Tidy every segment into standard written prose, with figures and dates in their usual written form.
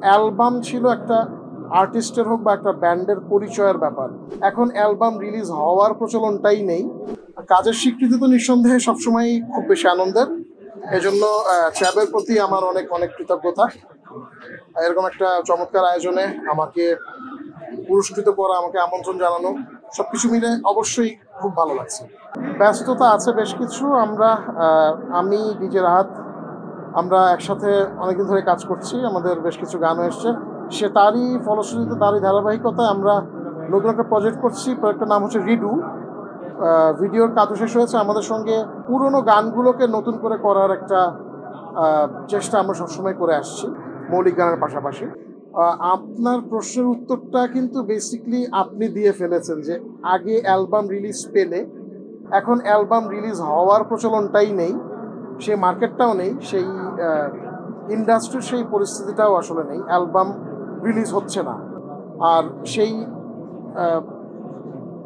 Album ছিল একটা আর্টিস্টের হোক বা একটা ব্যান্ডের পরিচয়ের ব্যাপার। এখন অ্যালবাম রিলিজ হওয়ার প্রচলনটাই নেই। কাজের স্বীকৃতি তো নিঃসন্দেহে সবসময়ই খুব বেশি আনন্দের। এজন্য চ্যাবের প্রতি আমার অনেক অনেক কৃতজ্ঞতা। এরকম একটা চমৎকার আয়োজনে আমাকে পুরস্কৃত করা, আমাকে আমন্ত্রণ জানানো, সবকিছু মিলে অবশ্যই খুব ভালো লাগছে। ব্যস্ততা আছে বেশ কিছু। আমি ডিজে রাহাত, আমরা একসাথে অনেকদিন ধরে কাজ করছি। আমাদের বেশ কিছু গানও এসছে। তারই ফলশ্রুতিতে, তারই ধারাবাহিকতায় আমরা নতুন একটা প্রজেক্ট করছি। প্রজেক্টের নাম হচ্ছে রিডু। ভিডিওর কাজও শেষ হয়েছে। আমাদের সঙ্গে পুরনো গানগুলোকে নতুন করে করার একটা চেষ্টা আমরা সবসময় করে আসছি, মৌলিক গানের পাশাপাশি। আপনার প্রশ্নের উত্তরটা কিন্তু বেসিকলি আপনি দিয়ে ফেলেছেন, যে আগে অ্যালবাম রিলিজ পেলে এখন অ্যালবাম রিলিজ হওয়ার প্রচলনটাই নেই, সেই মার্কেটটাও নেই, সেই ইন্ডাস্ট্রির সেই পরিস্থিতিটাও আসলে নেই। অ্যালবাম রিলিজ হচ্ছে না। আর সেই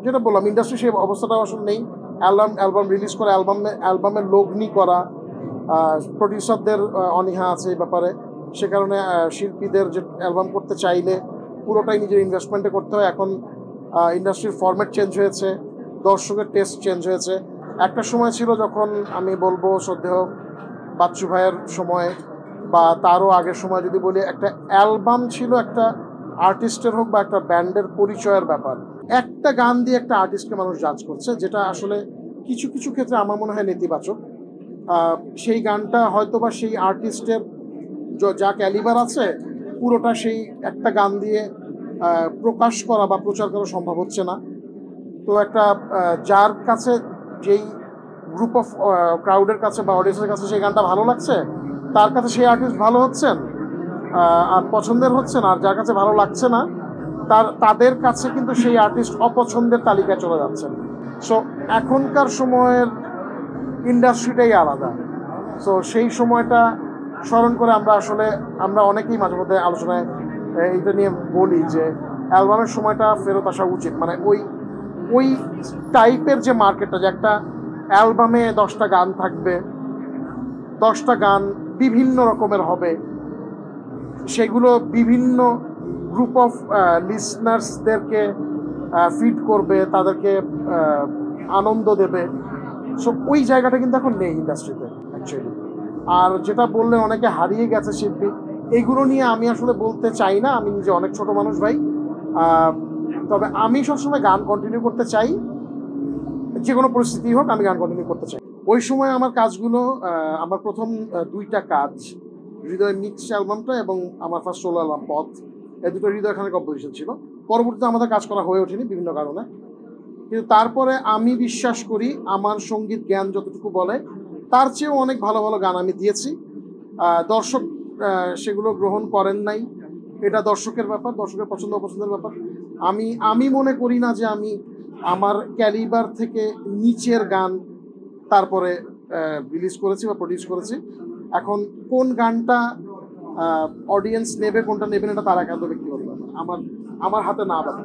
যেটা বললাম, ইন্ডাস্ট্রি সেই অবস্থাটাও আসলে নেই। অ্যালবাম রিলিজ করে অ্যালবামের লগ্নি করা, প্রডিউসারদের অনীহা আছে এই ব্যাপারে। সে কারণে শিল্পীদের যে অ্যালবাম করতে চাইলে পুরোটাই নিজের ইনভেস্টমেন্টে করতে হয়। এখন ইন্ডাস্ট্রির ফরম্যাট চেঞ্জ হয়েছে, দর্শকের টেস্ট চেঞ্জ হয়েছে। একটা সময় ছিল যখন আমি বলবো শ্রদ্ধেয় বাচ্চু ভাইয়ের সময় বা তারও আগের সময় যদি বলি, একটা অ্যালবাম ছিল একটা আর্টিস্টের হোক বা একটা ব্যান্ডের পরিচয়ের ব্যাপার। একটা গান দিয়ে একটা আর্টিস্টকে মানুষ জাজ করছে, যেটা আসলে কিছু কিছু ক্ষেত্রে আমার মনে হয় নেতিবাচক। সেই গানটা হয়তো বা সেই আর্টিস্টের যা ক্যালিবার আছে পুরোটা সেই একটা গান দিয়ে প্রকাশ করা বা প্রচার করা সম্ভব হচ্ছে না। তো একটা যার কাছে, যেই গ্রুপ অফ ক্রাউডের কাছে বা অডিয়েন্সের কাছে সেই গানটা ভালো লাগছে, তার কাছে সেই আর্টিস্ট ভালো হচ্ছেন আর পছন্দের হচ্ছেন, আর যার কাছে ভালো লাগছে না তাদের কাছে কিন্তু সেই আর্টিস্ট অপছন্দের তালিকায় চলে যাচ্ছেন। সো এখনকার সময়ের ইন্ডাস্ট্রিটাই আলাদা। সো সেই সময়টা স্মরণ করে আমরা অনেকেই মাঝে মধ্যে আলোচনায় এইটা নিয়ে বলি যে অ্যালবামের সময়টা ফেরত আসা উচিত। মানে ওই টাইপের যে মার্কেটটা, যে একটা অ্যালবামে 10টা গান থাকবে, 10টা গান বিভিন্ন রকমের হবে, সেগুলো বিভিন্ন গ্রুপ অফ লিসনার্সদেরকে ফিড করবে, তাদেরকে আনন্দ দেবে। সো ওই জায়গাটা কিন্তু এখন নেই ইন্ডাস্ট্রিতে অ্যাকচুয়ালি। আর যেটা বললে অনেকে হারিয়ে গেছে শিল্পী, এইগুলো নিয়ে আমি আসলে বলতে চাই না। আমি নিজে অনেক ছোট মানুষ ভাই। তবে আমি সবসময় গান কন্টিনিউ করতে চাই, যে কোনো পরিস্থিতি হোক আমি গান কন্টিনিউ করতে চাই। ওই সময় আমার কাজগুলো, আমার প্রথম 2টা কাজ, হৃদয় মিক্স অ্যালবামটা এবং আমার ফার্স্ট সোলো অ্যালবাম পথ, এই দুটো হৃদয় খানের কম্পোজিশন ছিল। পরবর্তীতে আমাদের কাজ করা হয়ে ওঠেনি বিভিন্ন কারণে। কিন্তু তারপরে আমি বিশ্বাস করি আমার সঙ্গীত জ্ঞান যতটুকু বলে তার চেয়েও অনেক ভালো ভালো গান আমি দিয়েছি। দর্শক সেগুলো গ্রহণ করেন নাই, এটা দর্শকের ব্যাপার, দর্শকের পছন্দ অপছন্দের ব্যাপার। আমি মনে করি না যে আমি আমার ক্যালিবার থেকে নিচের গান তারপরে রিলিজ করেছি বা প্রডিউস করেছি। এখন কোন গানটা অডিয়েন্স নেবে, কোনটা নেবে না, এটা তার একান্ত ব্যক্তিগত ব্যাপার, আমার হাতে না ব্যাপার।